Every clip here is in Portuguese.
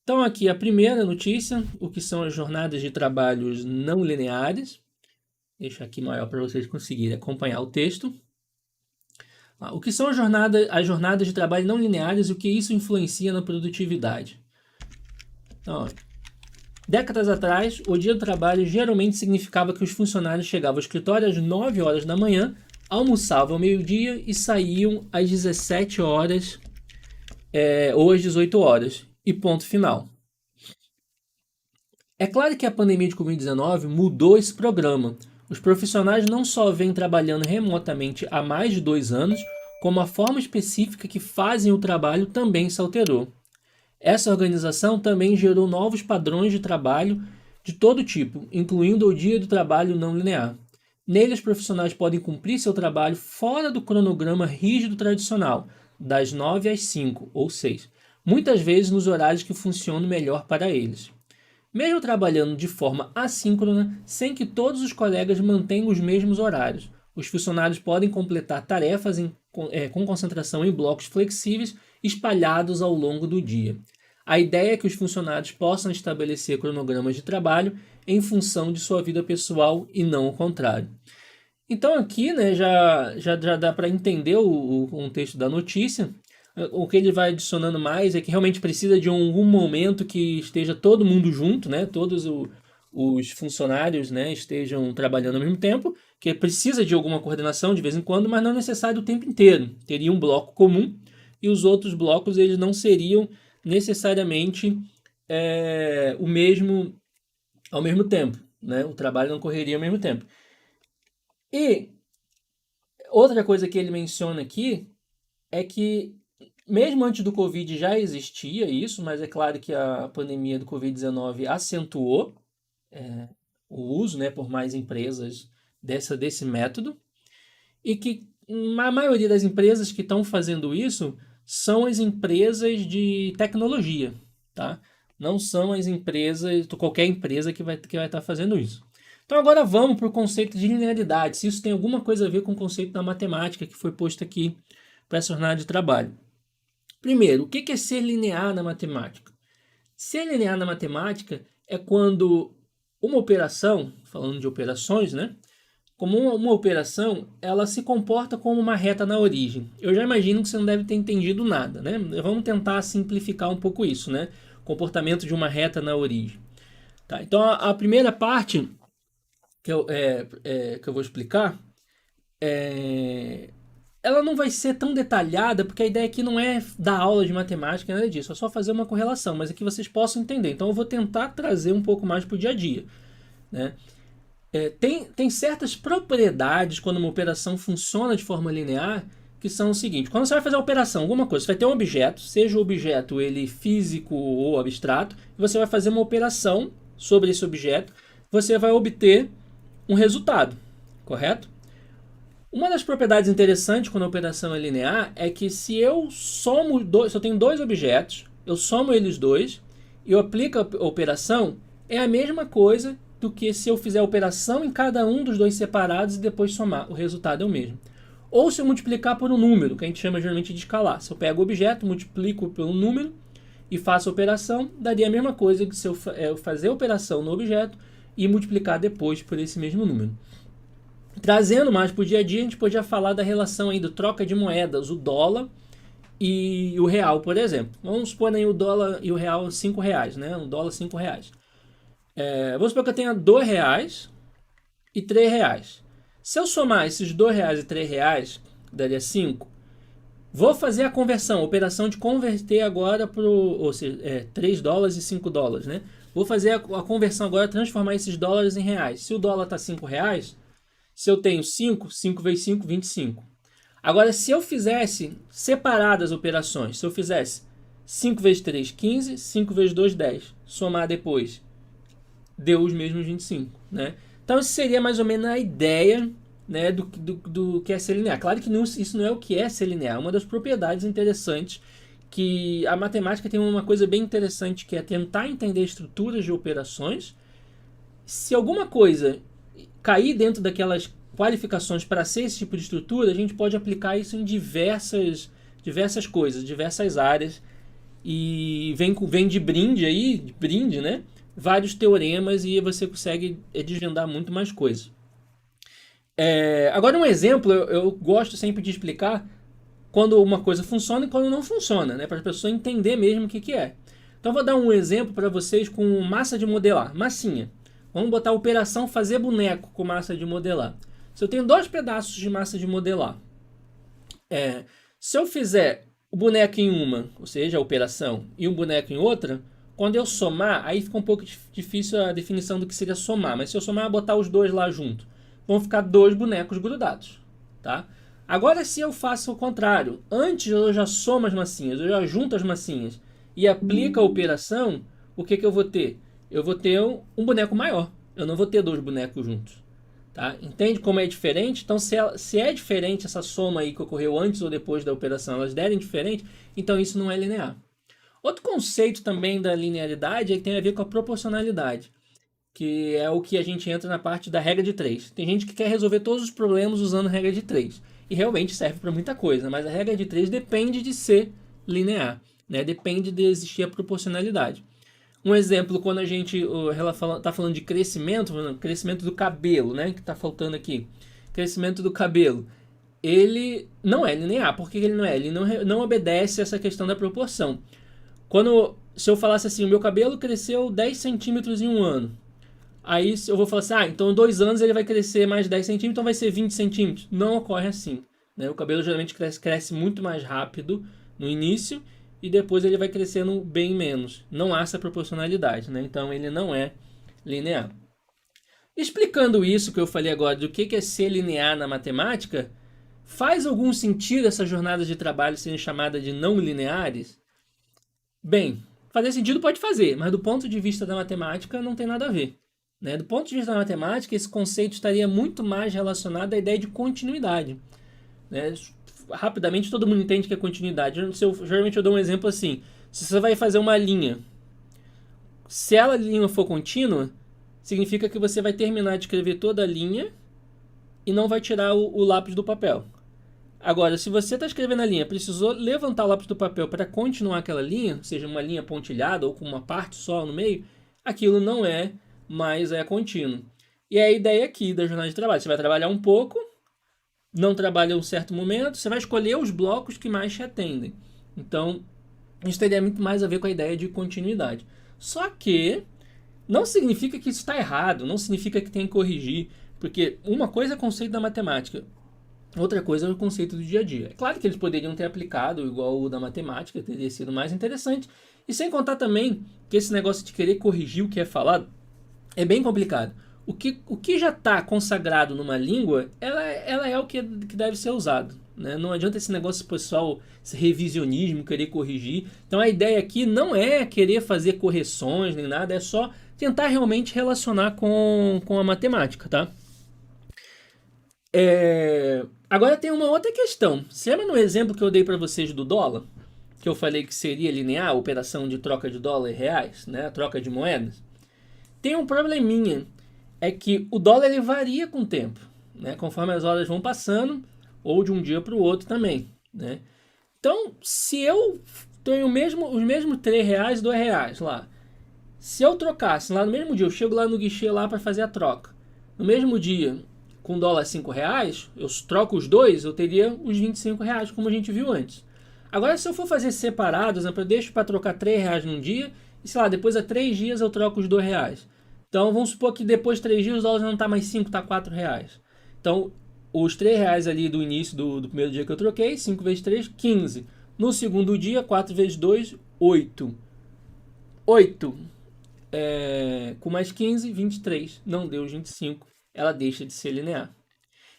Então, aqui a primeira notícia, o que são as jornadas de trabalhos não lineares. Deixa aqui maior para vocês conseguirem acompanhar o texto. O que são as jornadas de trabalho não lineares e o que isso influencia na produtividade? Então, décadas atrás, o dia do trabalho geralmente significava que os funcionários chegavam ao escritório às 9 horas da manhã, almoçavam ao meio-dia e saíam às 17 horas ou às 18 horas. E ponto final. É claro que a pandemia de Covid-19 mudou esse programa. Os profissionais não só vêm trabalhando remotamente há mais de 2 anos, como a forma específica que fazem o trabalho também se alterou. Essa organização também gerou novos padrões de trabalho de todo tipo, incluindo o dia do trabalho não linear. Nele, os profissionais podem cumprir seu trabalho fora do cronograma rígido tradicional, das 9 às 5 ou 6, muitas vezes nos horários que funcionam melhor para eles. Mesmo trabalhando de forma assíncrona, sem que todos os colegas mantenham os mesmos horários, os funcionários podem completar tarefas com concentração em blocos flexíveis espalhados ao longo do dia. A ideia é que os funcionários possam estabelecer cronogramas de trabalho em função de sua vida pessoal e não o contrário. Então aqui, né, já dá para entender o contexto da notícia. O que ele vai adicionando mais é que realmente precisa de algum momento que esteja todo mundo junto, né, todos os funcionários, né, estejam trabalhando ao mesmo tempo, que precisa de alguma coordenação de vez em quando, mas não é necessário o tempo inteiro. Teria um bloco comum e os outros blocos eles não seriam necessariamente o mesmo ao mesmo tempo, né? O trabalho não correria ao mesmo tempo. E outra coisa que ele menciona aqui é que mesmo antes do Covid já existia isso, mas é claro que a pandemia do Covid-19 acentuou o uso, né, por mais empresas desse método, e que a maioria das empresas que estão fazendo isso são as empresas de tecnologia, tá? Não são as empresas, qualquer empresa que vai estar fazendo isso. Então agora vamos para o conceito de linearidade, se isso tem alguma coisa a ver com o conceito da matemática que foi posto aqui para essa jornada de trabalho. Primeiro, o que é ser linear na matemática? Ser linear na matemática é quando uma operação, falando de operações, né? Como uma operação, ela se comporta como uma reta na origem. Eu já imagino que você não deve ter entendido nada, né? Vamos tentar simplificar um pouco isso, né? Comportamento de uma reta na origem. Tá? Então, a primeira parte que eu vou explicar, ela não vai ser tão detalhada, porque a ideia aqui não é dar aula de matemática, nada disso, é só fazer uma correlação, mas é que vocês possam entender. Então, eu vou tentar trazer um pouco mais para o dia a dia, né? Tem certas propriedades quando uma operação funciona de forma linear que são o seguinte: quando você vai fazer uma operação, alguma coisa, você vai ter um objeto, seja o objeto ele físico ou abstrato, e você vai fazer uma operação sobre esse objeto, você vai obter um resultado, correto? Uma das propriedades interessantes quando a operação é linear é que se eu tenho dois objetos, eu somo eles dois e eu aplico a operação, é a mesma coisa do que se eu fizer a operação em cada um dos dois separados e depois somar. O resultado é o mesmo. Ou se eu multiplicar por um número, que a gente chama geralmente de escalar. Se eu pego o objeto, multiplico pelo número e faço a operação, daria a mesma coisa que se eu fazer a operação no objeto e multiplicar depois por esse mesmo número. Trazendo mais para o dia a dia, a gente podia falar da relação aí do troca de moedas, o dólar e o real, por exemplo. Vamos supor aí o dólar e o real R$5, né? O dólar R$5. Vamos supor que eu tenha R$2 e R$3. Se eu somar esses R$2 e R$3, daria 5. Vou fazer a conversão, a operação de converter agora para $3 e $5, né? Vou fazer a conversão agora, transformar esses dólares em reais. Se o dólar está R$5, se eu tenho 5, 5 vezes 5, 25. Agora, se eu fizesse separadas as operações, se eu fizesse 5 vezes 3, 15, 5 vezes 2, 10, somar depois, deu os mesmos 25, né? Então, isso seria mais ou menos a ideia, né, do que é ser linear. Claro que isso não é o que é ser linear, é uma das propriedades interessantes que a matemática tem uma coisa bem interessante, que é tentar entender estruturas de operações. Se alguma coisa cair dentro daquelas qualificações para ser esse tipo de estrutura, a gente pode aplicar isso em diversas coisas, diversas áreas e vem de brinde aí, de brinde, né? Vários teoremas e você consegue desvendar muito mais coisas. Agora um exemplo, eu gosto sempre de explicar quando uma coisa funciona e quando não funciona, né? Para a pessoa entender mesmo o que é. Então eu vou dar um exemplo para vocês com massa de modelar, massinha. Vamos botar a operação fazer boneco com massa de modelar. Se eu tenho dois pedaços de massa de modelar, se eu fizer o boneco em uma, ou seja, a operação, e um boneco em outra, quando eu somar, aí fica um pouco difícil a definição do que seria somar, mas se eu somar, botar os dois lá junto, vão ficar dois bonecos grudados, tá? Agora, se eu faço o contrário, antes eu já somo as massinhas, eu já junto as massinhas e aplico a operação, o que eu vou ter? Eu vou ter um boneco maior, eu não vou ter dois bonecos juntos. Tá? Entende como é diferente? Então, se é diferente essa soma aí que ocorreu antes ou depois da operação, elas derem diferente, então isso não é linear. Outro conceito também da linearidade é que tem a ver com a proporcionalidade, que é o que a gente entra na parte da regra de 3. Tem gente que quer resolver todos os problemas usando a regra de 3. E realmente serve para muita coisa, mas a regra de 3 depende de ser linear, né? Depende de existir a proporcionalidade. Um exemplo, quando a gente está falando de crescimento do cabelo, né? Que está faltando aqui. Crescimento do cabelo. Ele não é linear. Por que ele não é? Ele não obedece essa questão da proporção. Se eu falasse assim, o meu cabelo cresceu 10 centímetros em um ano. Aí eu vou falar assim, então em 2 anos ele vai crescer mais 10 centímetros, então vai ser 20 centímetros. Não ocorre assim, né? O cabelo geralmente cresce muito mais rápido no início e depois ele vai crescendo bem menos. Não há essa proporcionalidade, né? Então ele não é linear. Explicando isso que eu falei agora do que é ser linear na matemática, faz algum sentido essas jornadas de trabalho serem chamadas de não lineares? Bem, fazer sentido pode fazer, mas do ponto de vista da matemática não tem nada a ver. Né? Do ponto de vista da matemática, esse conceito estaria muito mais relacionado à ideia de continuidade. Né? Rapidamente todo mundo entende que é continuidade. Geralmente eu dou um exemplo assim. Se você vai fazer uma linha, se a linha for contínua, significa que você vai terminar de escrever toda a linha e não vai tirar o lápis do papel. Agora, se você está escrevendo a linha, precisou levantar o lápis do papel para continuar aquela linha, seja uma linha pontilhada ou com uma parte só no meio, aquilo não é mais contínuo. E é a ideia aqui da jornada de trabalho. Você vai trabalhar um pouco, não trabalha em um certo momento, você vai escolher os blocos que mais te atendem. Então, isso teria muito mais a ver com a ideia de continuidade. Só que não significa que isso está errado, não significa que tem que corrigir, porque uma coisa é conceito da matemática, outra coisa é o conceito do dia a dia. É claro que eles poderiam ter aplicado igual o da matemática, teria sido mais interessante, e sem contar também que esse negócio de querer corrigir o que é falado é bem complicado. O que já está consagrado numa língua, ela é o que deve ser usado. Né? Não adianta esse negócio pessoal, esse revisionismo, querer corrigir. Então a ideia aqui não é querer fazer correções nem nada, é só tentar realmente relacionar com a matemática, tá? Agora tem uma outra questão. Você lembra no exemplo que eu dei para vocês do dólar? Que eu falei que seria linear, a operação de troca de dólar e reais, né? A troca de moedas. Tem um probleminha, é que o dólar ele varia com o tempo, né? Conforme as horas vão passando, ou de um dia para o outro também, né? Então, se eu tenho os mesmos R$3, R$2 lá, se eu trocasse lá no mesmo dia, eu chego lá no guichê lá para fazer a troca, no mesmo dia, com dólar R$5, eu troco os dois, eu teria os R$25, como a gente viu antes. Agora, se eu for fazer separados, eu deixo para trocar R$3 num dia, e sei lá, depois a 3 dias eu troco os R$2. Então, vamos supor que depois de 3 dias o dólar não está mais 5, está R$4. Então, os R$3 ali do início do primeiro dia que eu troquei, 5 vezes 3, 15. No segundo dia, 4 vezes 2, 8. 8 com mais 15, 23. Não deu os 25. Ela deixa de ser linear.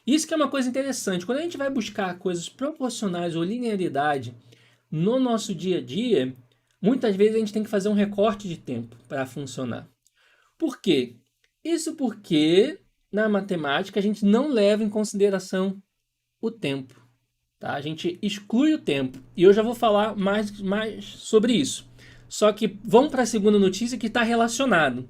Isso que é uma coisa interessante. Quando a gente vai buscar coisas proporcionais ou linearidade no nosso dia a dia, muitas vezes a gente tem que fazer um recorte de tempo para funcionar. Por quê? Isso porque na matemática a gente não leva em consideração o tempo. Tá? A gente exclui o tempo. E eu já vou falar mais sobre isso. Só que vamos para a segunda notícia que está relacionado.